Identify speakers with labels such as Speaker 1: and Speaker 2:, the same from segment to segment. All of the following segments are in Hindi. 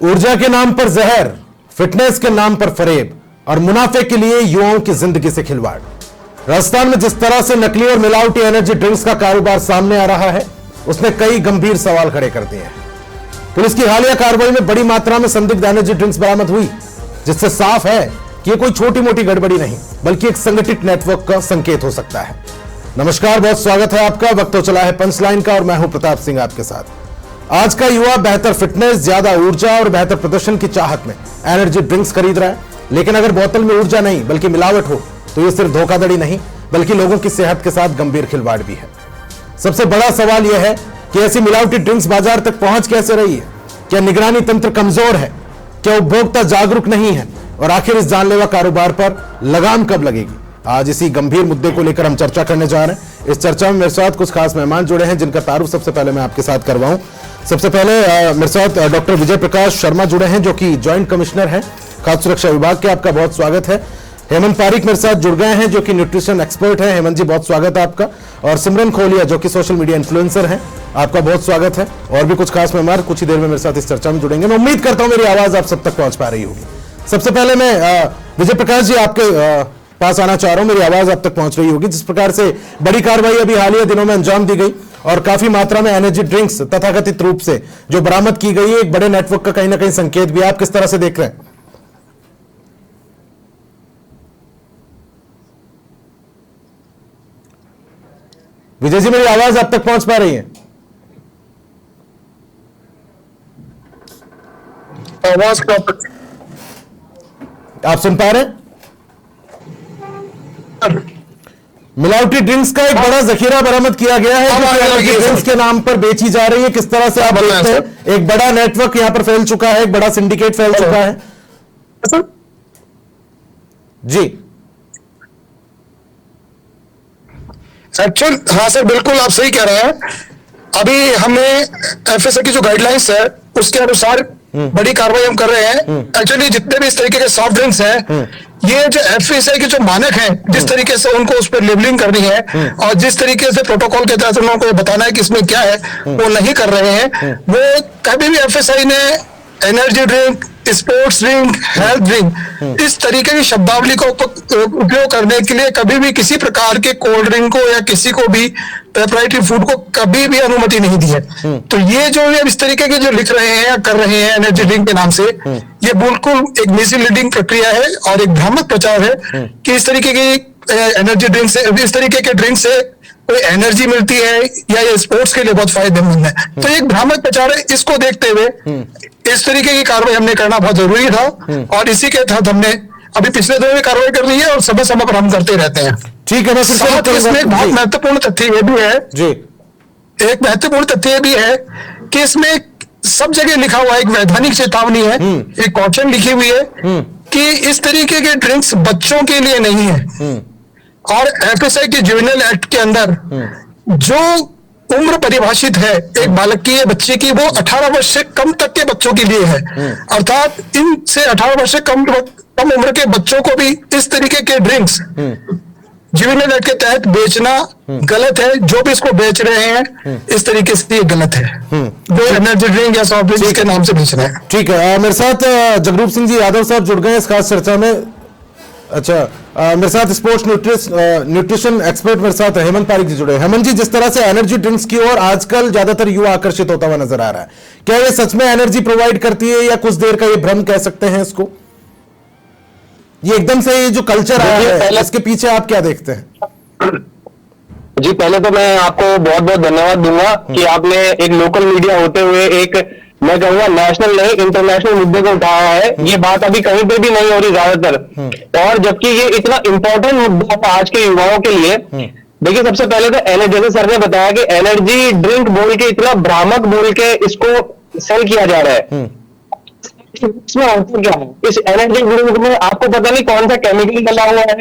Speaker 1: ऊर्जा के नाम पर जहर, फिटनेस के नाम पर फरेब और मुनाफे के लिए युवाओं की जिंदगी से खिलवाड़। राजस्थान में जिस तरह से नकली और मिलावटी एनर्जी ड्रिंक्स का कारोबार सामने आ रहा है, उसने कई गंभीर सवाल खड़े कर दिए हैं। पुलिस की हालिया कार्रवाई में बड़ी मात्रा में संदिग्ध एनर्जी ड्रिंक्स बरामद हुई, जिससे साफ है कि यह कोई छोटी मोटी गड़बड़ी नहीं बल्कि एक संगठित नेटवर्क का संकेत हो सकता है। नमस्कार, बहुत स्वागत है आपका। वक्त तो चला है पंचलाइन का और मैं हूं प्रताप सिंह आपके साथ। आज का युवा बेहतर फिटनेस, ज्यादा ऊर्जा और बेहतर प्रदर्शन की चाहत में एनर्जी ड्रिंक्स खरीद रहा है, लेकिन अगर बोतल में ऊर्जा नहीं बल्कि मिलावट हो तो यह सिर्फ धोखाधड़ी नहीं बल्कि लोगों की सेहत के साथ गंभीर खिलवाड़ भी है। सबसे बड़ा सवाल यह है कि ऐसी मिलावटी ड्रिंक्स बाजार तक पहुंच कैसे रही है? क्या निगरानी तंत्र कमजोर है? क्या उपभोक्ता जागरूक नहीं है? और आखिर इस जानलेवा कारोबार पर लगाम कब लगेगी? आज इसी गंभीर मुद्दे को लेकर हम चर्चा करने जा रहे हैं। इस चर्चा में मेरे साथ कुछ खास मेहमान जुड़े हैं, जिनका तारुफ सबसे पहले मैं आपके साथ करवाऊं। सबसे पहले मेरे साथ डॉक्टर विजय प्रकाश शर्मा जुड़े हैं, जो कि ज्वाइंट कमिश्नर हैं खाद्य सुरक्षा विभाग के। आपका बहुत स्वागत है। हेमंत पारिक मेरे साथ जुड़ गए हैं, जो कि न्यूट्रिशन एक्सपर्ट हैं। हेमंत जी, बहुत स्वागत है आपका। और सिमरन खोलिया, जो कि सोशल मीडिया इन्फ्लुएंसर हैं, आपका बहुत स्वागत है। और भी कुछ खास मेहमान कुछ ही देर में मेरे साथ इस चर्चा में जुड़ेंगे। मैं उम्मीद करता हूं मेरी आवाज आप सब तक पहुंच पा रही होगी। सबसे पहले मैं विजय प्रकाश जी आपके पास आना चाह रहा हूं। मेरी आवाज आप तक पहुंच रही होगी। जिस प्रकार से बड़ी कार्रवाई अभी हालिया दिनों में अंजाम दी गई और काफी मात्रा में एनर्जी ड्रिंक्स तथाकथित रूप से जो बरामद की गई है, एक बड़े नेटवर्क का कहीं ना कहीं संकेत भी। आप किस तरह से देख रहे हैं? विजय जी, मेरी आवाज आप तक पहुंच पा रही है?
Speaker 2: आवाज
Speaker 1: आप सुन पा रहे हैं? मिलावटी ड्रिंक्स का एक बड़ा जखीरा बरामद किया गया है, जो एनर्जी ड्रिंक्स के नाम पर बेची जा रही है। किस तरह से आप देखते हैं? एक बड़ा नेटवर्क यहां पर फैल चुका है, एक बड़ा सिंडिकेट फैल चुका है। जी
Speaker 2: एक्चुअल, हाँ सर, बिल्कुल आप सही कह रहे हैं। अभी हमने एफएसए की जो गाइडलाइंस है उसके अनुसार बड़ी कार्रवाई हम कर रहे हैं। एक्चुअली जितने भी इस तरीके के सॉफ्ट ड्रिंक्स हैं, ये जो एफएसए के जो मानक हैं, जिस तरीके से उनको उस पर लेबलिंग करनी है और जिस तरीके से प्रोटोकॉल के तहत उनको बताना है कि इसमें क्या है, वो नहीं कर रहे हैं। वो कभी भी एफएसआई ने energy drink, sports drink, health drink, इस तरीके की शब्दावली को उपयोग करने के लिए कभी भी किसी प्रकार के कोल्ड ड्रिंक को या किसी को भी प्रोप्राइटरी फूड को कभी भी अनुमति नहीं दी है। तो ये जो इस तरीके के जो लिख रहे हैं या कर रहे हैं एनर्जी ड्रिंक के नाम से, ये बिल्कुल एक मिसलीडिंग प्रक्रिया है और एक भ्रामक प्रचार है कि इस तरीके की एनर्जी ड्रिंक से, इस तरीके के ड्रिंक से कोई एनर्जी मिलती है या ये स्पोर्ट्स के लिए बहुत फायदेमंद है। तो एक भ्रामक प्रचार है। इसको देखते हुए इस तरीके की कार्रवाई हमने करना बहुत जरूरी था और इसी के तहत हमने अभी पिछले दिनों में कार्रवाई कर दी है और समय समय पर हम करते रहते हैं।
Speaker 1: ठीक है।
Speaker 2: साथ ही इसमें एक बहुत महत्वपूर्ण तथ्य ये भी है
Speaker 1: जी,
Speaker 2: एक महत्वपूर्ण तथ्य ये भी है कि इसमें सब जगह लिखा हुआ एक वैधानिक चेतावनी है, एक कॉशन लिखी हुई है कि इस तरीके के ड्रिंक्स बच्चों के लिए नहीं है। और एफएसआई के जुवेनाइल एक्ट के अंदर जो उम्र परिभाषित है एक बालक की या बच्चे की, वो 18 वर्ष से कम तक के बच्चों के लिए है। अर्थात इनसे 18 वर्ष से कम उम्र के बच्चों को भी इस तरीके के ड्रिंक्स जुवेनाइल एक्ट के तहत बेचना गलत है। जो भी इसको बेच रहे हैं इस तरीके से ये गलत है, वो एनर्जी ड्रिंक या सॉफ्ट ड्रिंक के नाम से बेच रहे हैं।
Speaker 1: ठीक है। मेरे साथ जगरूप सिंह जी यादव साहब जुड़ गए इस खास चर्चा में। अच्छा, मेरे साथ स्पोर्ट्स न्यूट्रिशन एक्सपर्ट मेरे साथ हेमंत पारिक जी जुड़े। हेमंत जी, जिस तरह से एनर्जी ड्रिंक्स की ओर आजकल ज्यादातर युवा आकर्षित होता हुआ नजर आ रहा है, क्या ये सच में एनर्जी प्रोवाइड करती है या कुछ देर का ये भ्रम कह सकते हैं इसको? ये एकदम से ये जो कल्चर आया है, इसके पीछे आप क्या देखते हैं?
Speaker 3: जी, पहले तो मैं आपको बहुत बहुत धन्यवाद दूंगा कि आपने एक लोकल मीडिया होते हुए एक, मैं कहूंगा नेशनल नहीं इंटरनेशनल मुद्दे को उठाया है। ये बात अभी कहीं पे भी नहीं हो रही ज्यादातर, और जबकि ये इतना इंपॉर्टेंट मुद्दा है आज के युवाओं के लिए। देखिए, सबसे पहले तो जैसे सर ने बताया कि एनर्जी ड्रिंक बोल के इतना भ्रामक बोल के इसको सेल किया जा रहा है। इसमें होता क्या है, इस एनर्जी ड्रिंक में आपको पता नहीं कौन सा केमिकल डाला हुआ है,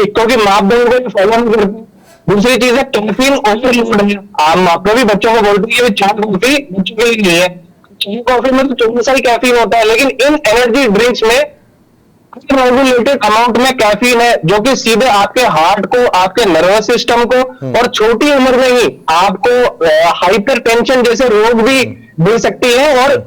Speaker 3: एक तो कि मापदंड को फॉलो नहीं करते, दूसरी चीज है कैफीन ओवरलोड है। आप भी बच्चों को बोलते हैं चाय कॉफी बच्चों के लिए है, चाय कॉफी में तो 24 साल कैफीन होता है, लेकिन इन एनर्जी ड्रिंक्स में रेगुलेटेड अमाउंट में कैफीन है, जो कि सीधे आपके हार्ट को, आपके नर्वस सिस्टम को और छोटी उम्र में ही आपको हाइपरटेंशन जैसे रोग भी दे सकती है और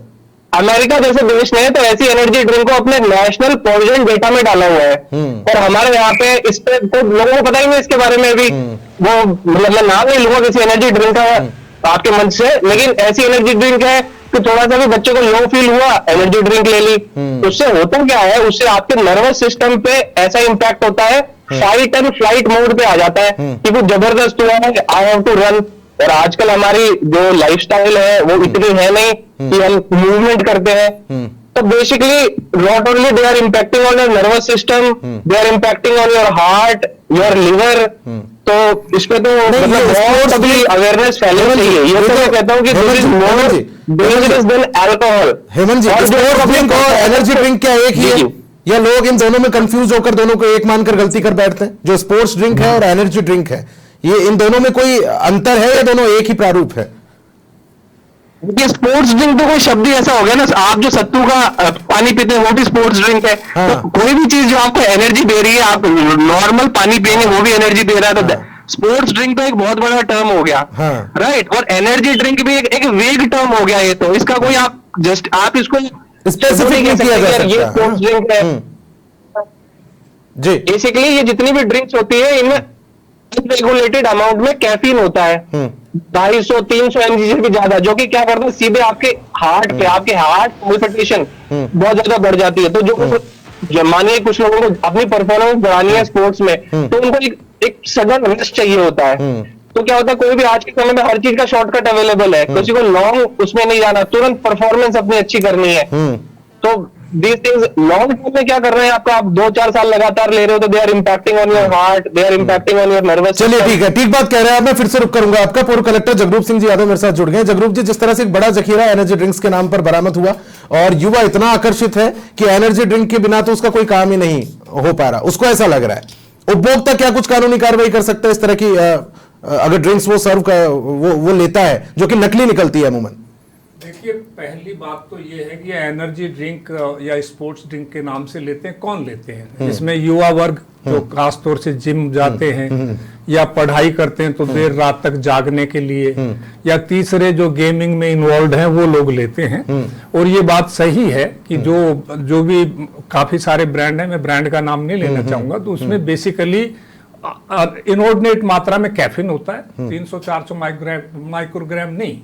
Speaker 3: अमेरिका जैसे देश ने तो ऐसी एनर्जी ड्रिंक को अपने नेशनल पॉइजन डेटा में डाला हुआ है, और हमारे यहाँ पे इस पे तो लोगों को पता ही नहीं इसके बारे में भी। वो मतलब मैं नाम नहीं लूंगा किसी एनर्जी ड्रिंक का आपके मंच से, लेकिन ऐसी एनर्जी ड्रिंक है कि थोड़ा सा भी बच्चे को लो फील हुआ, एनर्जी ड्रिंक ले ली। उससे होता क्या है, उससे आपके नर्वस सिस्टम पे ऐसा इंपैक्ट होता है, फाइट एंड फ्लाइट मोड पे आ जाता है कि कुछ जबरदस्त हुआ है, आई हैव टू रन। और आजकल हमारी जो लाइफस्टाइल है वो इतनी है नहीं कि हम मूवमेंट करते हैं, तो basically not only they are impacting on your nervous system, they are impacting on your heart, your liver. तो इस पे तो मतलब बहुत अभी अवेयरनेस फैलनी चाहिए। ये तो मैं कहता हूँ कि this is more dangerous than alcohol.
Speaker 1: Hemant ji, sports drink और एनर्जी ड्रिंक क्या एक ही है, या लोग इन दोनों में कंफ्यूज होकर दोनों को एक मानकर गलती कर बैठते हैं? जो स्पोर्ट्स ड्रिंक है और एनर्जी ड्रिंक है, ये इन दोनों में कोई अंतर है या दोनों एक ही प्रारूप है?
Speaker 3: देखिए, स्पोर्ट्स ड्रिंक तो कोई शब्द ही ऐसा हो गया ना, आप जो सत्तू का पानी पीते हैं वो भी स्पोर्ट्स ड्रिंक है।
Speaker 1: हाँ।
Speaker 3: तो कोई भी चीज जो आपको एनर्जी दे रही है, आप नॉर्मल पानी पिएंगे वो भी एनर्जी दे रहा है, तो स्पोर्ट्स ड्रिंक तो एक बहुत बड़ा टर्म हो गया,
Speaker 1: हाँ।
Speaker 3: राइट। और एनर्जी ड्रिंक भी एक वेग टर्म हो गया। ये तो इसका कोई आप जस्ट आप इसको
Speaker 1: स्पेसिफिक नहीं किया जा सकता।
Speaker 3: ये स्पोर्ट्स ड्रिंक है
Speaker 1: जी।
Speaker 3: बेसिकली। ये जितनी भी ड्रिंक्स होती है इनमें रेगुलेटेड अमाउंट में कैफीन होता है, 250-300 mg से भी ज्यादा, जो कि क्या करता है सीधे आपके हार्ट पे, आपके हार्ट पल्पिटेशन बहुत ज्यादा बढ़ जाती है। तो जो मानिए कुछ लोगों को अपनी परफॉर्मेंस बढ़ानी है स्पोर्ट्स में, तो उनको एक सडन रश चाहिए होता है। तो क्या होता है, कोई भी आज के समय में हर चीज का शॉर्टकट अवेलेबल है, किसी को लॉन्ग उसमें नहीं जाना, तुरंत परफॉर्मेंस अपनी अच्छी करनी है। तो these things लॉन्ग टर्म में क्या कर रहे हैं आपका, आप 2-4 साल लगातार ले रहे हो, तो they are impacting on your heart, they are impacting on your nervous.
Speaker 1: चलिए ठीक है, ठीक बात कह रहे हैं आप। मैं फिर से रुक करूंगा आपका। पूर्व कलेक्टर जगरूप सिंह जी यादव मेरे साथ जुड़ गए। जगरूप जी, जिस तरह से एक बड़ा जखीरा एनर्जी ड्रिंक्स के नाम पर बरामद हुआ और युवा इतना आकर्षित है कि एनर्जी ड्रिंक के बिना तो उसका कोई काम ही नहीं हो पा रहा, उसको ऐसा लग रहा है, उपभोक्ता क्या कुछ कानूनी कार्रवाई कर सकता है इस तरह की अगर ड्रिंक्स वो सर्व वो लेता है जो कि नकली निकलती है अमूमन?
Speaker 4: देखिए, पहली बात तो ये है कि एनर्जी ड्रिंक या स्पोर्ट्स ड्रिंक के नाम से लेते हैं, कौन लेते हैं? इसमें युवा वर्ग जो खास तौर से जिम जाते हैं या पढ़ाई करते हैं तो देर रात तक जागने के लिए, या तीसरे जो गेमिंग में इन्वॉल्व हैं वो लोग लेते हैं। और ये बात सही है कि जो भी काफी सारे ब्रांड हैं, मैं ब्रांड का नाम नहीं लेना चाहूंगा, तो उसमें बेसिकली इनऑर्डिनेट मात्रा में कैफीन होता है। 300-400 माइक्रोग्राम नहीं,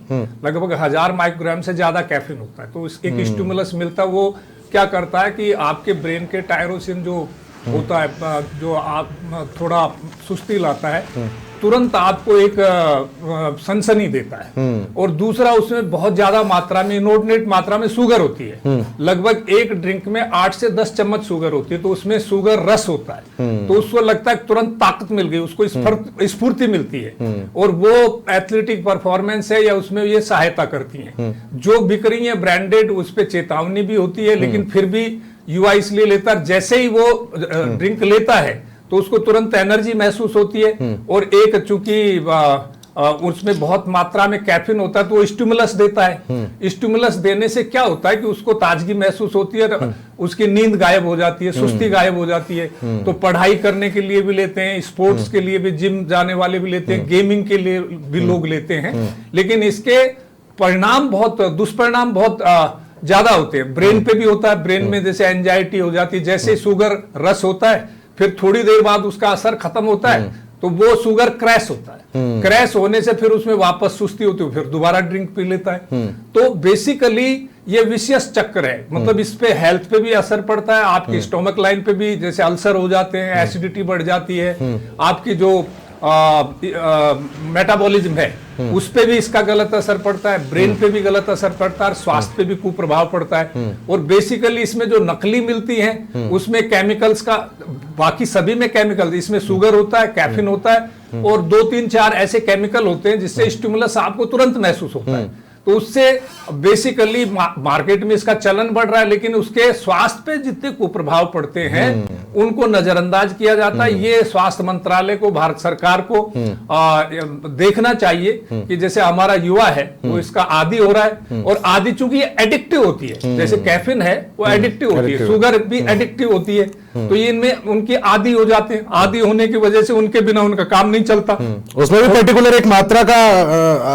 Speaker 4: लगभग 1000 माइक्रोग्राम से ज्यादा कैफीन होता है। तो एक स्टिमुलस मिलता है, वो क्या करता है कि आपके ब्रेन के टायरोसिन जो होता है, जो आप थोड़ा सुस्ती लाता है, तुरंत आपको एक सनसनी देता है। और दूसरा, उसमें बहुत ज्यादा मात्रा में इनऑर्डिनेट मात्रा में शुगर होती है। लगभग एक ड्रिंक में 8 से 10 चम्मच शुगर होती है, तो उसमें शुगर रस होता है। तो उसको लगता है तुरंत ताकत मिल गई, उसको स्फूर्ति मिलती है, और वो एथलेटिक परफॉर्मेंस है या उसमें ये सहायता करती है। जो बिक रही है ब्रांडेड, उस पर चेतावनी भी होती है, लेकिन फिर भी युवा इसलिए लेता है, जैसे ही वो ड्रिंक लेता है तो उसको तुरंत एनर्जी महसूस होती है। और एक चूंकि उसमें बहुत मात्रा में कैफीन होता है तो वो स्टिमुलस देता है। स्टिमुलस देने से क्या होता है कि उसको ताजगी महसूस होती है, उसकी नींद गायब हो जाती है, सुस्ती गायब हो जाती है। तो पढ़ाई करने के लिए भी लेते हैं, स्पोर्ट्स के लिए भी, जिम जाने वाले भी लेते हैं, गेमिंग के लिए भी लोग लेते हैं। लेकिन इसके परिणाम दुष्परिणाम बहुत ज्यादा होते हैं। ब्रेन पे भी होता है, ब्रेन में जैसे एंजाइटी हो जाती है, जैसे शुगर रस होता है, फिर थोड़ी देर बाद उसका असर खत्म होता है, तो वो शुगर क्रैश होता है। क्रैश होने से फिर उसमें वापस सुस्ती होती है, फिर दोबारा ड्रिंक पी लेता है। तो बेसिकली ये विशियस चक्र है। मतलब इस पे हेल्थ पे भी असर पड़ता है, आपकी स्टोमक लाइन पे भी, जैसे अल्सर हो जाते हैं, एसिडिटी बढ़ जाती है, आपकी जो मेटाबॉलिज्म है उस पे भी इसका गलत असर पड़ता है, ब्रेन पे भी गलत असर पड़ता है, स्वास्थ्य पे भी कुप्रभाव पड़ता है। और बेसिकली इसमें जो नकली मिलती हैं उसमें केमिकल्स का, बाकी सभी में केमिकल, इसमें शुगर होता है, कैफीन होता है, और 2-3-4 ऐसे केमिकल होते हैं जिससे स्टिमुलस आपको तुरंत महसूस होता है। तो उससे बेसिकली मार्केट में इसका चलन बढ़ रहा है, लेकिन उसके स्वास्थ्य पे जितने कुप्रभाव पड़ते हैं उनको नजरअंदाज किया जाता है। ये स्वास्थ्य मंत्रालय को, भारत सरकार को देखना चाहिए कि जैसे हमारा युवा है वो इसका आदी हो रहा है, और आदी चूंकि ये एडिक्टिव होती है, जैसे कैफीन है वो एडिक्टिव होती है, शुगर भी एडिक्टिव होती है। तो ये इनमें उनकी आदी हो जाते हैं, आदी होने की वजह से उनके बिना उनका काम नहीं चलता।
Speaker 1: उसमें भी पर्टिकुलर एक मात्रा का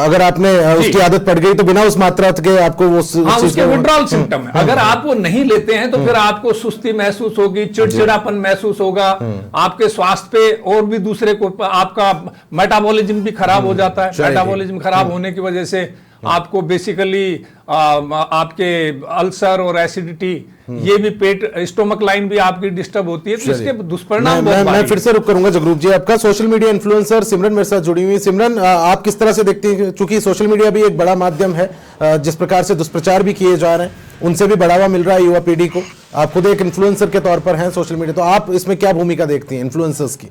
Speaker 1: अगर आपने उसकी आदत पड़ गई तो बिना उस मात्रा के आपको वो
Speaker 4: उसके विड्रॉल सिम्टम है। अगर आप वो नहीं लेते हैं तो फिर आपको सुस्ती महसूस होगी, चिड़चिड़ापन महसूस होगा, आपके स्वास्थ्य पे और भी दूसरे को, आपका मेटाबॉलिज्म भी खराब हो जाता है। मेटाबॉलिज्म खराब होने की वजह से आपको बेसिकली आपके अल्सर और एसिडिटी, ये भी पेट स्टोमक लाइन भी आपकी डिस्टर्ब होती है, तो इसके दुष्परिणाम
Speaker 1: मैं फिर से रुक करूंगा जगरूप जी आपका। सोशल मीडिया इन्फ्लुएंसर सिमरन मेरे साथ जुड़ी हुई। सिमरन, आप किस तरह से देखती हैं, चूंकि सोशल मीडिया भी एक बड़ा माध्यम है, जिस प्रकार से दुष्प्रचार भी किए जा रहे हैं, उनसे भी बढ़ावा मिल रहा है युवा पीढ़ी को, आप खुद एक इन्फ्लुएंसर के तौर पर हैं सोशल मीडिया, तो आप इसमें क्या भूमिका देखती हैं इन्फ्लुएंसर्स की?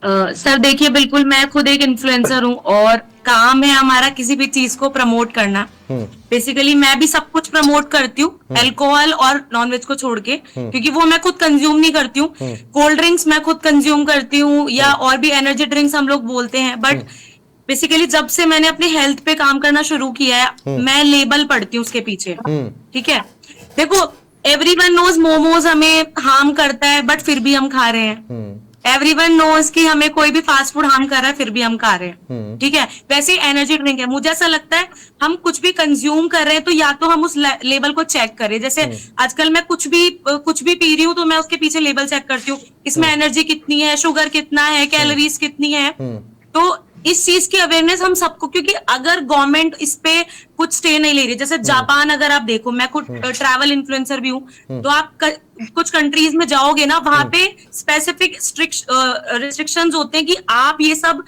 Speaker 5: सर देखिए, बिल्कुल मैं खुद एक इन्फ्लुएंसर हूँ और काम है हमारा किसी भी चीज को प्रमोट करना। बेसिकली मैं भी सब कुछ प्रमोट करती हूँ, अल्कोहल और नॉनवेज को छोड़ के, क्योंकि वो मैं खुद कंज्यूम नहीं करती हूँ। कोल्ड ड्रिंक्स मैं खुद कंज्यूम करती हूँ, या और भी एनर्जी ड्रिंक्स हम लोग बोलते हैं, बट बेसिकली जब से मैंने अपने हेल्थ पे काम करना शुरू किया है, मैं लेबल पढ़ती हूँ उसके पीछे। ठीक है, देखो एवरीवन नोज मोमोज हमें हार्म करता है, बट फिर भी हम खा रहे हैं। एवरीवन नोज कि हमें कोई भी फास्ट फूड हार्म कर रहा है, फिर भी हम खा रहे हैं। ठीक है, वैसे ही एनर्जी ड्रिंक है। मुझे ऐसा लगता है हम कुछ भी कंज्यूम कर रहे हैं तो या तो हम उस लेबल को चेक करें। जैसे आजकल मैं कुछ भी पी रही हूँ तो मैं उसके पीछे लेबल चेक करती हूँ, इसमें एनर्जी कितनी है, शुगर कितना है, कैलोरीज कितनी है। तो इस चीज की अवेयरनेस हम सबको, क्योंकि अगर गवर्नमेंट इस पे कुछ स्टे नहीं ले रही, जैसे जापान अगर आप देखो, मैं खुद ट्रैवल इन्फ्लुएंसर भी हूँ, तो आप कुछ कंट्रीज में जाओगे ना, वहां पे स्पेसिफिक रिस्ट्रिक्शंस होते हैं कि आप ये सब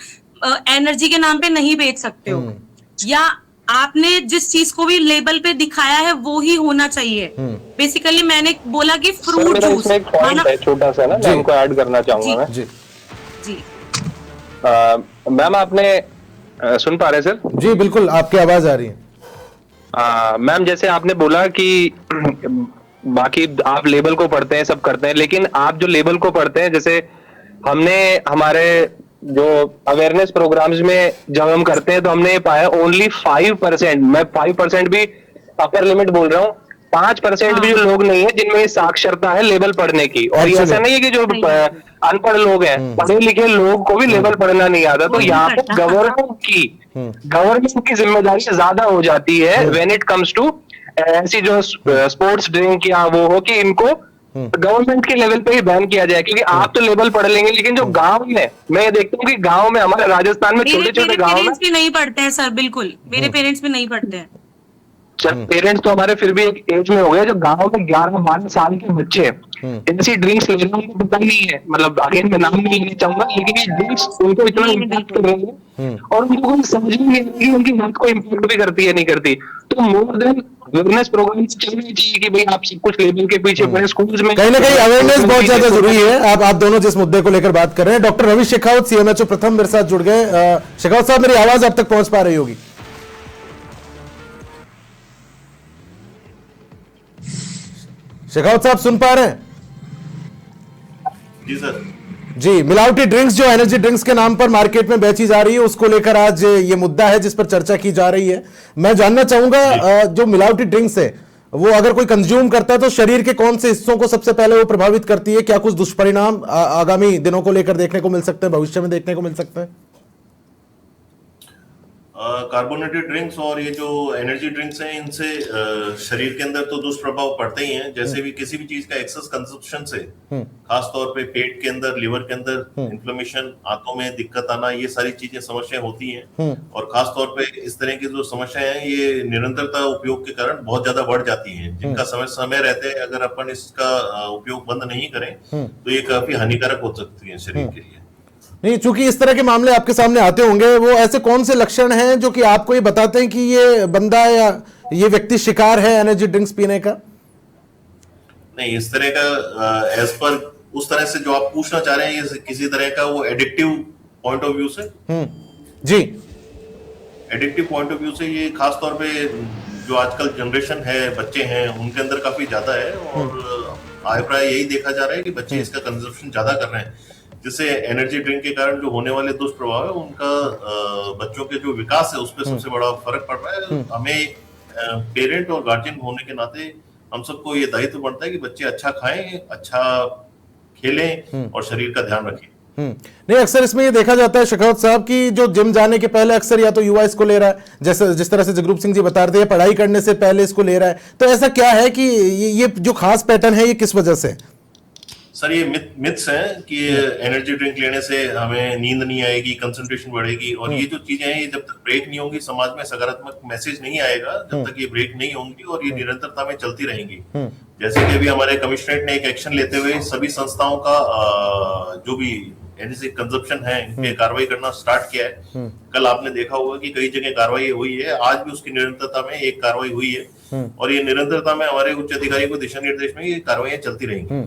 Speaker 5: एनर्जी के नाम पे नहीं बेच सकते हो, या आपने जिस चीज को भी लेबल पे दिखाया है वो ही होना चाहिए। बेसिकली मैंने बोला कि फ्रूट जूस,
Speaker 3: छोटा सा ना, मैं उनको ऐड करना चाहूंगा मैं।
Speaker 5: जी
Speaker 3: मैम आपने सुन पा रहे सर?
Speaker 1: जी बिल्कुल, आपकी आवाज आ रही है।
Speaker 3: मैम जैसे आपने बोला कि बाकी आप लेबल को पढ़ते हैं, सब करते हैं, लेकिन आप जो लेबल को पढ़ते हैं, जैसे हमने हमारे जो अवेयरनेस प्रोग्राम्स में जब हम करते हैं तो हमने ये पाया ओनली 5%, मैं 5% भी अपर लिमिट बोल रहा हूँ, 5% भी जो लोग नहीं है जिनमें साक्षरता है लेबल पढ़ने की। और ये ऐसा नहीं है कि जो अनपढ़ लोग हैं, पढ़े लिखे लोग को भी लेबल पढ़ना नहीं आता। तो यहाँ पर गवर्नमेंट की जिम्मेदारी ज्यादा हो जाती है व्हेन इट कम्स टू ऐसी जो स्पोर्ट्स ड्रिंक या वो हो, कि इनको गवर्नमेंट के लेवल पे ही बैन किया जाए। क्योंकि आप तो लेबल पढ़ लेंगे, लेकिन जो गांव में, मैं देखता हूँ कि गांव में, हमारे राजस्थान में छोटे छोटे गाँव में
Speaker 5: भी नहीं पढ़ते हैं सर, बिल्कुल मेरे पेरेंट्स भी नहीं पढ़ते हैं।
Speaker 3: पेरेंट्स तो हमारे फिर भी एक एज में हो गए, जो गांव में 11-12 साल के बच्चे ऐसी ड्रिंक्स ले रहे हैं, उनको पता ही नहीं है, मतलब अगेन मैं नाम नहीं लेना चाहूंगा, लेकिन ये ड्रिंक्स उनको इतना इम्पैक्ट कर रही है और उनको कोई समझ ही नहीं है कि उनकी हेल्थ को इम्पैक्ट भी करती है नहीं करती। तो मोर देन अवेयरनेस प्रोग्राम चलना चाहिए कि भाई आप सब कुछ लेबल के पीछे पड़े, स्कूल्स में
Speaker 1: कहीं ना कहीं अवेयरनेस बहुत ज्यादा जरूरी है। आप दोनों जिस मुद्दे को लेकर बात कर रहे हैं, डॉक्टर रवि शेखावत CMHO प्रथम मेरे साथ जुड़ गए। शेखावत साहब, मेरी आवाज अब तक पहुंच पा रही होगी? शेखावत साहब सुन पा रहे हैं?
Speaker 6: जी सर।
Speaker 1: जी, मिलावटी ड्रिंक्स जो एनर्जी ड्रिंक्स के नाम पर मार्केट में बेची जा रही है, उसको लेकर आज ये मुद्दा है जिस पर चर्चा की जा रही है। मैं जानना चाहूंगा, जो मिलावटी ड्रिंक्स है वो अगर कोई कंज्यूम करता है तो शरीर के कौन से हिस्सों को सबसे पहले वो प्रभावित करती है? क्या कुछ दुष्परिणाम आगामी दिनों को लेकर देखने को मिल सकते हैं, भविष्य में देखने को मिल सकते हैं?
Speaker 6: कार्बोनेटेड ड्रिंक्स और ये जो एनर्जी ड्रिंक्स हैं, इनसे शरीर के अंदर तो दुष्प्रभाव पड़ते ही हैं। जैसे भी किसी भी चीज का एक्सेस कंजप्शन से खास तौर पे पेट के अंदर, लिवर के अंदर इन्फ्लेमेशन, आंतों में दिक्कत आना, ये सारी चीजें समस्याएं होती हैं। और खास तौर पे इस तरह की जो समस्याएं हैं, ये निरंतरता उपयोग के कारण बहुत ज्यादा बढ़ जाती हैं, जिनका समय रहते हैं अगर अपन इसका उपयोग बंद नहीं करें तो ये काफी हानिकारक हो सकती है शरीर के लिए।
Speaker 1: नहीं, चूंकि इस तरह के मामले आपके सामने आते होंगे, वो ऐसे कौन से लक्षण हैं जो कि आपको ये बताते हैं कि ये बंदा या ये व्यक्ति शिकार है एनर्जी ड्रिंक्स पीने का?
Speaker 6: नहीं, इस तरह का एज पर उस तरह से जो आप पूछना चाह रहे हैं, ये किसी तरह का वो एडिक्टिव पॉइंट ऑफ व्यू से?
Speaker 1: जी,
Speaker 6: एडिक्टिव पॉइंट ऑफ व्यू से ये खास तौर पे जो आजकल जनरेशन है, बच्चे हैं, उनके अंदर काफी ज्यादा है। और अभिप्राय यही देखा जा रहा है कि बच्चे इसका कंजप्शन ज्यादा कर रहे हैं, जिससे एनर्जी ड्रिंक के कारण जो होने वाले दुष्प्रभाव है, उनका बच्चों के जो विकास है उस पर सबसे बड़ा फर्क पड़ रहा है। हमें पेरेंट और गार्जियन होने के नाते हम सबको ये दायित्व बनता है कि बच्चे अच्छा खाएं, अच्छा खेलें और शरीर का ध्यान रखें।
Speaker 1: नहीं, अक्सर इसमें ये देखा जाता है शेखावत साहब कि जो जिम जाने के पहले अक्सर या तो युवा इसको ले रहा है, जैसे जिस तरह से जगरूप सिंह जी बता रहे थे, पढ़ाई करने से पहले इसको ले रहा है, तो ऐसा क्या है कि ये जो खास पैटर्न है ये किस वजह से?
Speaker 6: सर ये मिथ्स हैं कि एनर्जी ड्रिंक लेने से हमें नींद नहीं आएगी, कंसंट्रेशन बढ़ेगी, और ये जो चीजें हैं ये जब तक ब्रेक नहीं होंगी, समाज में सकारात्मक मैसेज नहीं आएगा, जब तक ये ब्रेक नहीं होंगी और ये निरंतरता में चलती रहेंगी। जैसे कि अभी हमारे कमिश्नरेट ने एक एक्शन लेते हुए सभी संस्थाओं का जो भी एनर्जी कंजप्शन है इन पे कार्रवाई करना स्टार्ट किया है। कल आपने देखा होगा कि कई जगह कार्रवाई हुई है, आज भी उसकी निरंतरता में एक कार्रवाई हुई है, और ये निरंतरता में हमारे उच्च अधिकारी को दिशा निर्देश में ये कार्रवाइयां चलती रहेंगी।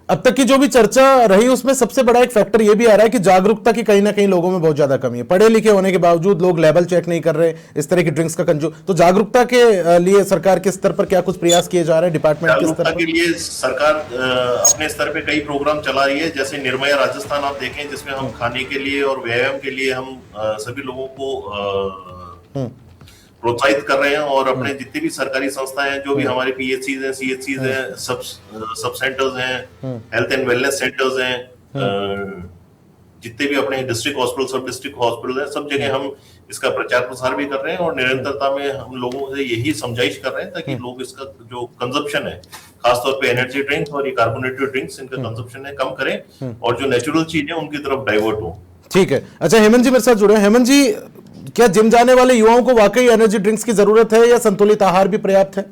Speaker 1: अब तक की जो भी चर्चा रही उसमें सबसे बड़ा एक फैक्टर ये भी आ रहा है कि जागरूकता की कहीं ना कहीं लोगों में बहुत ज्यादा कमी है। पढ़े लिखे होने के बावजूद लोग लेवल चेक नहीं कर रहे इस तरह की ड्रिंक्स का कंज्यूम। तो जागरूकता के लिए सरकार के स्तर पर क्या कुछ प्रयास किए जा रहे हैं, डिपार्टमेंट के स्तर पर?
Speaker 6: के लिए सरकार अपने स्तर पे कई प्रोग्राम चला रही है, जैसे निर्मया राजस्थान आप देखें, जिसमें हम खाने के लिए और व्यायाम के लिए हम सभी लोगों को प्रोत्साहित कर रहे हैं, और अपने जितनी भी सरकारी संस्थाएं हैं, जो भी हमारे पीएचसीज हैं, सीएचसीज हैं, सब सेंटर्स हैं, हेल्थ एंड वेलनेस सेंटर्स हैं, जितने भी अपने डिस्ट्रिक्ट हॉस्पिटल, सब डिस्ट्रिक्ट हॉस्पिटल हैं, सब जगह हम इसका प्रचार प्रसार भी कर रहे हैं, और निरंतरता में हम लोगों से यही समझाइश कर रहे हैं ताकि लोग इसका जो कंजप्शन है, खासतौर पे एनर्जी ड्रिंक्स और ये कार्बोनेटेड ड्रिंक्स, इनका कंजप्शन है कम करें और जो नेचुरल चीज है उनकी तरफ डाइवर्ट हो।
Speaker 1: ठीक है। अच्छा, हेमंत जी मेरे साथ जुड़े हैं। हेमंत जी, क्या जिम जाने वाले युवाओं को वाकई एनर्जी ड्रिंक्स की जरूरत है या संतुलित आहार भी पर्याप्त है?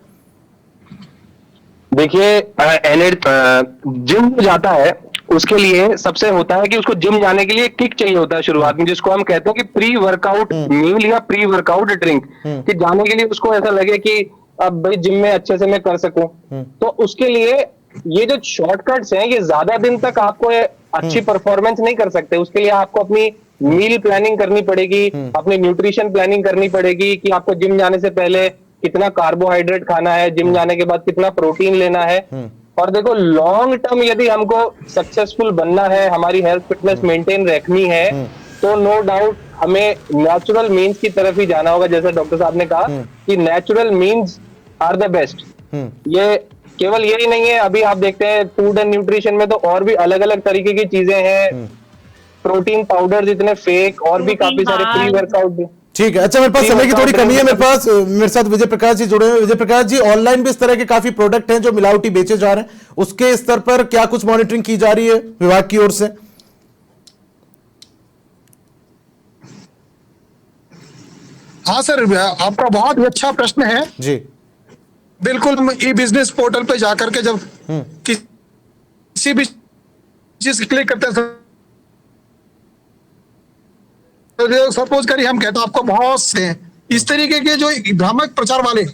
Speaker 3: देखिए, जिम जाता है उसके लिए सबसे होता है कि उसको जिम जाने के लिए किक चाहिए होता है शुरुआत में, जिसको हम कहते हैं कि प्री वर्कआउट मील या प्री वर्कआउट ड्रिंक, कि जाने के लिए उसको ऐसा लगे कि अब भाई जिम में अच्छे से मैं कर सकूं। तो उसके लिए ये जो शॉर्टकट्स हैं ये ज्यादा दिन तक आपको अच्छी परफॉर्मेंस नहीं कर सकते। उसके लिए आपको अपनी मील प्लानिंग करनी पड़ेगी, अपनी न्यूट्रिशन प्लानिंग करनी पड़ेगी कि आपको जिम जाने से पहले कितना कार्बोहाइड्रेट खाना है, जिम जाने के बाद कितना प्रोटीन लेना है। और देखो, लॉन्ग टर्म यदि हमको सक्सेसफुल बनना है, हमारी हेल्थ फिटनेस मेंटेन रखनी है, तो नो डाउट हमें नेचुरल मीन्स की तरफ ही जाना होगा। जैसे डॉक्टर साहब ने कहा कि natural means are the best. ये केवल यही नहीं है, अभी आप देखते हैं फूड एंड न्यूट्रिशन में तो और भी अलग अलग तरीके की चीजें हैं, प्रोटीन पाउडर जितने फेक, और भी काफी सारे प्री वर्कआउट भी।
Speaker 1: ठीक है। अच्छा, मेरे पास समय की थोड़ी कमी है, मेरे साथ विजय प्रकाश जी जुड़े हैं। विजय प्रकाश जी, ऑनलाइन भी इस तरह के काफी प्रोडक्ट हैं जो मिलावटी बेचे जा रहे हैं, उसके स्तर पर क्या कुछ मॉनिटरिंग की जा रही है विभाग की ओर से?
Speaker 2: हाँ सर, आपका बहुत ही अच्छा प्रश्न है
Speaker 1: जी।
Speaker 2: बिल्कुल, ई बिजनेस पोर्टल पे जाकर के जब किसी भी चीज क्लिक करते हैं, सपोज करिए हम कहते हैं आपको बहुत से इस तरीके के जो भ्रामक प्रचार वाले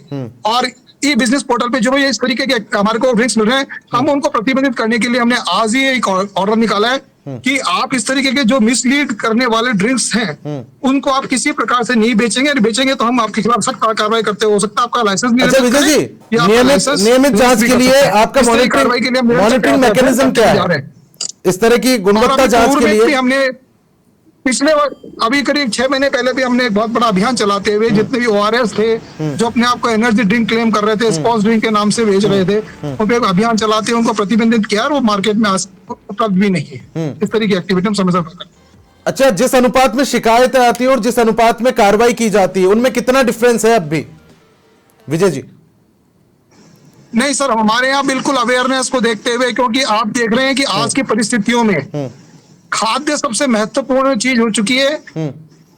Speaker 2: और ई बिजनेस पोर्टल पे जो ये इस तरीके के हमारे को ड्रिंक्स मिल रहे हैं, हम उनको प्रतिबंधित करने के लिए हमने आज ही एक ऑर्डर निकाला है कि आप इस तरीके के जो मिसलीड करने वाले ड्रिंक्स हैं उनको आप किसी प्रकार से नहीं बेचेंगे। बेचेंगे तो हम आपके खिलाफ सख्त कार्रवाई करते हो सकता है, आपका लाइसेंस नहीं।
Speaker 1: अच्छा विजय जी, नियमित जांच के लिए आपका मॉनिटरिंग मैकेनिज्म क्या है? इस तरह की गुणवत्ता जांच के लिए
Speaker 2: हमने पिछले अभी करीब 6 महीने पहले भी हमने एक बहुत बड़ा अभियान चलाते हुए जितने भी ORS थे जो अपने आप को एनर्जी ड्रिंक क्लेम कर रहे थे, स्पोर्ट्स ड्रिंक के नाम से बेच रहे थे, उन पे अभियान चलाते उनको प्रतिबंधित किया और वो मार्केट में उपलब्ध भी नहीं है। इस तरह की एक्टिविटी हम समय से।
Speaker 1: अच्छा, जिस अनुपात में शिकायतें आती है और जिस अनुपात में कार्रवाई की जाती है, उनमें कितना डिफरेंस है अब भी विजय जी?
Speaker 2: नहीं सर, हमारे यहाँ बिल्कुल अवेयरनेस को देखते हुए, क्योंकि आप देख रहे हैं कि आज की परिस्थितियों में खाद्य सबसे महत्वपूर्ण चीज हो चुकी है।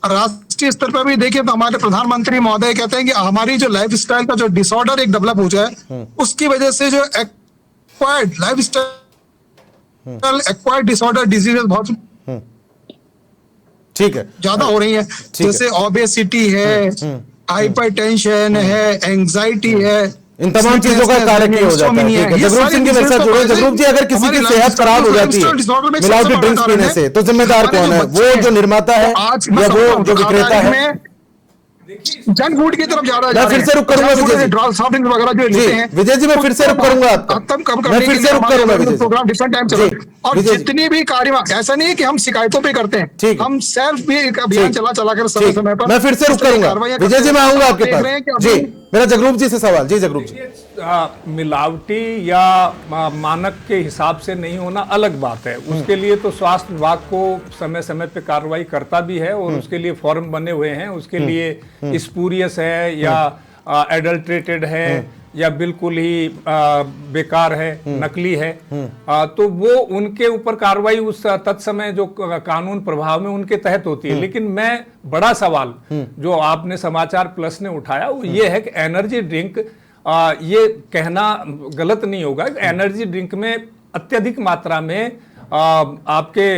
Speaker 2: राष्ट्रीय स्तर पर भी देखिए तो हमारे प्रधानमंत्री महोदय कहते हैं कि हमारी जो लाइफस्टाइल का जो डिसऑर्डर एक डेवलप हो जाए, उसकी वजह से जो acquired lifestyle acquired disorder diseases बहुत
Speaker 1: ठीक है
Speaker 2: ज्यादा हो रही है। जैसे ओबेसिटी है, हाइपरटेंशन है, एंजाइटी है,
Speaker 1: इन तमाम चीजों का कारण ये हो जाता है। जगरूप सिंह जी मेरे साथ जुड़े। जगरूप जी, अगर किसी की सेहत खराब हो जाती है मिलावटी ड्रिंक्स पीने से, तो जिम्मेदार कौन है? वो जो निर्माता है या वो जो विक्रेता है?
Speaker 2: जंक फूड की तरफ ज्यादा
Speaker 1: मैं फिर से रुक करूंगा विजय जी। विजय जी, मैं फिर से रुक करूंगा आपको, मैं फिर से रुक करूंगा Vijay ji.
Speaker 2: Programme different time चल रहा है और जितनी भी कार्यवाही, ऐसा नहीं है कि हम शिकायतों पे करते हैं, हम सेल्फ भी एक अभियान चला कर समय समय पर।
Speaker 1: मैं फिर से रुक करूंगा विजय जी, मैं आऊंगा आपके पास जी। मेरा जगरूप जी से सवाल। जी जगरूप जी।
Speaker 4: मिलावटी या मानक के हिसाब से नहीं होना अलग बात है, उसके लिए तो स्वास्थ्य विभाग को समय समय पे कार्रवाई करता भी है और उसके लिए फॉर्म बने हुए हैं। उसके लिए स्पूरियस है या एडल्ट्रेटेड है या बिल्कुल ही बेकार है, नकली है, तो वो उनके ऊपर कार्रवाई उस तत्समय जो कानून प्रभाव में उनके तहत होती है। लेकिन मैं बड़ा सवाल जो आपने समाचार प्लस ने उठाया वो ये है कि एनर्जी ड्रिंक, ये कहना गलत नहीं होगा, एनर्जी ड्रिंक में अत्यधिक मात्रा में आपके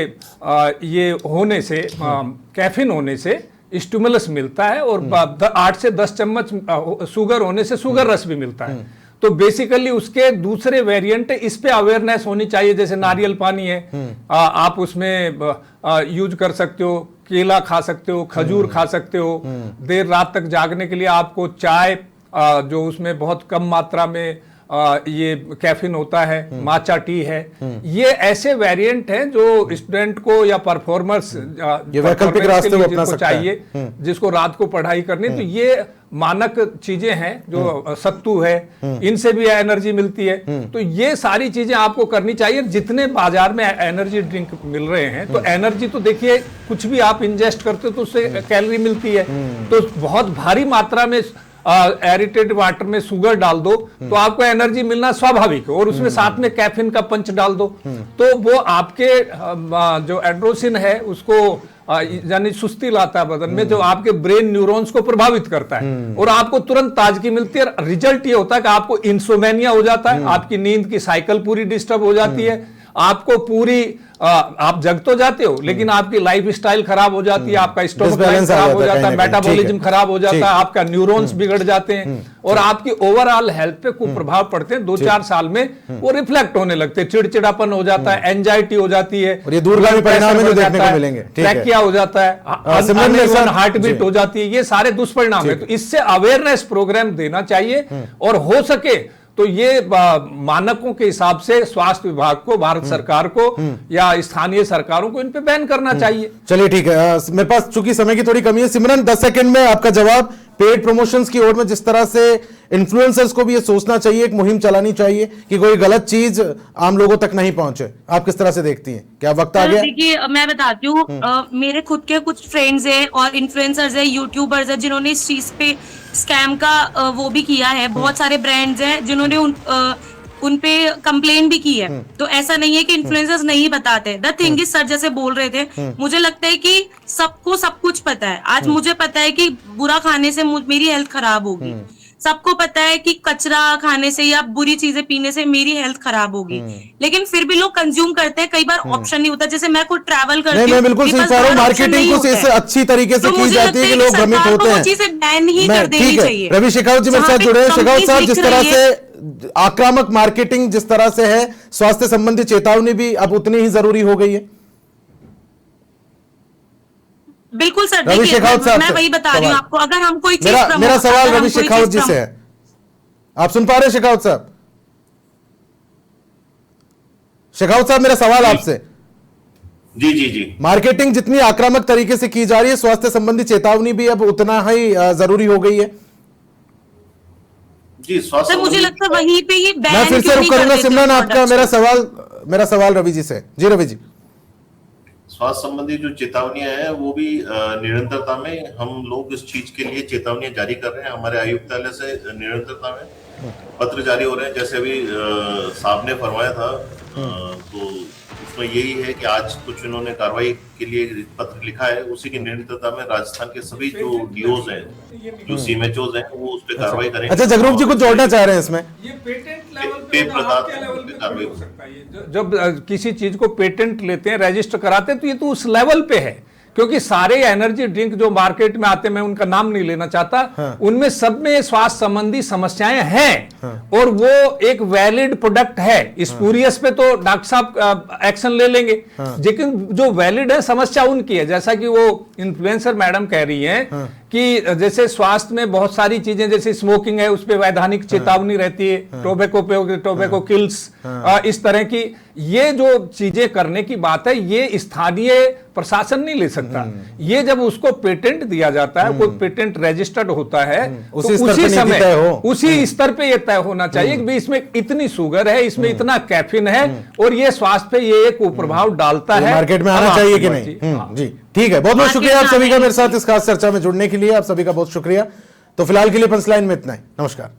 Speaker 4: ये होने से, कैफीन होने से स्टिमुलस मिलता है और 8 से 10 चम्मच शुगर होने से शुगर रस भी मिलता है। तो बेसिकली उसके दूसरे वेरिएंट, इस पे अवेयरनेस होनी चाहिए। जैसे नारियल पानी है, आप उसमें यूज कर सकते हो, केला खा सकते हो, खजूर खा सकते हो। देर रात तक जागने के लिए आपको चाय, जो उसमें बहुत कम मात्रा में ये कैफीन होता है, माचा टी है, ये ऐसे वेरिएंट हैं जो स्टूडेंट को या परफॉर्मर्स
Speaker 1: ये वैकल्पिक रास्ते वो अपना सकता
Speaker 4: चाहिए, जिसको रात को पढ़ाई करनी, तो ये मानक चीजें हैं। जो सत्तू है, इनसे भी एनर्जी मिलती है। तो ये सारी चीजें आपको करनी चाहिए। जितने बाजार में एनर्जी ड्रिंक मिल रहे हैं, तो एनर्जी तो देखिए कुछ भी आप इंजेस्ट करते हो तो उससे कैलोरी मिलती है। तो बहुत भारी मात्रा में एरिटेड वाटर में शुगर डाल दो तो आपको एनर्जी मिलना स्वाभाविक है, और उसमें साथ में कैफीन का पंच डाल दो तो वो आपके जो एड्रोसिन है उसको यानी सुस्ती लाता है बदन में, जो आपके ब्रेन न्यूरॉन्स को प्रभावित करता है और आपको तुरंत ताजगी मिलती है। रिजल्ट ये होता है कि आपको इंसोमेनिया हो जाता है, आपकी नींद की साइकिल पूरी डिस्टर्ब हो जाती है, आपको पूरी आप जग तो जाते हो लेकिन आपकी लाइफ स्टाइल खराब हो जाती है, आपका स्टोमक खराब हो जाता है, मेटाबॉलिज्म खराब हो जाता है, आपका न्यूरॉन्स बिगड़ जाते हैं और आपकी ओवरऑल हेल्थ पे खूब प्रभाव पड़ते हैं। 2-4 साल में वो रिफ्लेक्ट होने लगते हैं, चिड़चिड़ापन हो जाता है, एंजाइटी हो जाती है,
Speaker 1: और ये दूरगामी परिणाम है जो देखने को मिलेंगे।
Speaker 4: क्या हो जाता है, हार्ट बीट हो जाती है, ये सारे दुष्परिणाम है। तो इससे अवेयरनेस प्रोग्राम देना चाहिए और हो सके तो ये मानकों के हिसाब से स्वास्थ्य विभाग को, भारत सरकार को या स्थानीय सरकारों को इन पे बैन करना चाहिए।
Speaker 1: चलिए ठीक है, मेरे पास चूंकि समय की थोड़ी कमी है, सिमरन 10 सेकंड में आपका जवाब। पेड प्रमोशंस की ओर में जिस तरह से इन्फ्लुएंसर्स को भी ये सोचना चाहिए, एक मुहिम चलानी चाहिए कि कोई गलत चीज आम लोगों तक नहीं पहुंचे, आप किस तरह से देखती हैं? क्या वक्त आ गया?
Speaker 5: देखिए मैं बताती हूँ, मेरे खुद के कुछ फ्रेंड्स हैं और इन्फ्लुएंसर्स हैं, यूट्यूबर्स हैं, जिन्होंने इस चीज पे स्कैम का वो भी किया है। बहुत सारे ब्रांड्स हैं जिन्होंने उन पे कंप्लेन भी की है। तो ऐसा नहीं है कि इन्फ्लुएंसर्स नहीं बताते। द थिंग इज, सर जैसे बोल रहे थे, मुझे लगता है कि सबको सब कुछ पता है। आज मुझे पता है कि बुरा खाने से मेरी हेल्थ खराब होगी, सबको पता है कि कचरा खाने से या बुरी चीजें पीने से मेरी हेल्थ खराब होगी, लेकिन फिर भी लोग कंज्यूम करते हैं। कई बार ऑप्शन नहीं होता। जैसे मैं खुद ट्रैवल करती हूँ,
Speaker 1: मैं बिल्कुल सही कह रहा हूँ, मार्केटिंग कुछ इससे अच्छी तरीके से की जाती है कि लोग भ्रमित होते हैं।
Speaker 5: चीजें बैन ही कर देनी चाहिए।
Speaker 1: रवि शेखावत जी मेरे साथ जुड़े हैं। शेखावत साहब, जिस तरह से आक्रामक मार्केटिंग जिस तरह से है, स्वास्थ्य संबंधी चेतावनी भी अब उतनी ही जरूरी हो गई है।
Speaker 5: बिल्कुल सर,
Speaker 1: रवि शेखावत साहब,
Speaker 5: मैं वही बता रही हूँ आपको। अगर हम कोई चीज,
Speaker 1: मेरा सवाल रवि शेखावत जी से है, आप सुन पा रहे हैं शेखावत साहब? शेखावत साहब, मेरा सवाल आपसे।
Speaker 6: जी जी जी।
Speaker 1: मार्केटिंग जितनी आक्रामक तरीके से की जा रही है, स्वास्थ्य संबंधी चेतावनी भी अब उतना ही जरूरी हो गई है।
Speaker 6: जी, स्वास्थ्य,
Speaker 5: मुझे लगता है वहीं पे ये बैन।
Speaker 1: मैं फिर से रुक करूंगा सिमरन, आपका मेरा सवाल रवि जी से। जी रवि जी।
Speaker 6: स्वास्थ्य संबंधी जो चेतावनियां हैं वो भी निरंतरता में हम लोग इस चीज के लिए चेतावनियां जारी कर रहे हैं। हमारे आयुक्तालय से निरंतरता में पत्र जारी हो रहे हैं। जैसे अभी साहब ने फरमाया था, तो उसमें यही है कि आज कुछ इन्होंने कार्रवाई के लिए पत्र लिखा है। उसी की निरंतरता में राजस्थान के सभी जो डीओज हैं, जो सीएमएचओज हैं, वो उस पर कार्रवाई करें।
Speaker 1: अच्छा, जगरूप जी कुछ जोड़ना चाह रहे हैं इसमें?
Speaker 4: ये पेटेंट लेवल पे हो सकता है। जब किसी चीज को पेटेंट लेते हैं, रजिस्टर कराते हैं, तो ये तो उस लेवल पे है, क्योंकि सारे एनर्जी ड्रिंक जो मार्केट में आते हैं, मैं उनका नाम नहीं लेना चाहता, उनमें सब में स्वास्थ्य संबंधी समस्याएं हैं और वो एक वैलिड प्रोडक्ट है। स्पूरियस पे तो डॉक्टर साहब एक्शन ले लेंगे, लेकिन जो वैलिड है समस्या उनकी है। जैसा कि वो इन्फ्लुएंसर मैडम कह रही हैं कि जैसे स्वास्थ्य में बहुत सारी चीजें, जैसे स्मोकिंग है उस पर वैधानिक चेतावनी रहती है, टोबैको किल्स, इस तरह की ये जो चीजें करने की बात है, ये स्थानीय प्रशासन नहीं ले सकता। ये जब उसको पेटेंट दिया जाता है, कोई पेटेंट रजिस्टर्ड होता है, तो उसी समय उसी स्तर पे ये तय होना चाहिए कि इसमें इतनी शुगर है, इसमें इतना कैफीन है और ये स्वास्थ्य पे ये एक कुप्रभाव डालता है,
Speaker 1: मार्केट में आना चाहिए कि नहीं। जी ठीक है, बहुत बहुत शुक्रिया आप सभी का मेरे साथ इस खास चर्चा में जुड़ने के लिए। आप सभी का बहुत शुक्रिया। तो फिलहाल के लिए पंचलाइन में इतना ही। नमस्कार।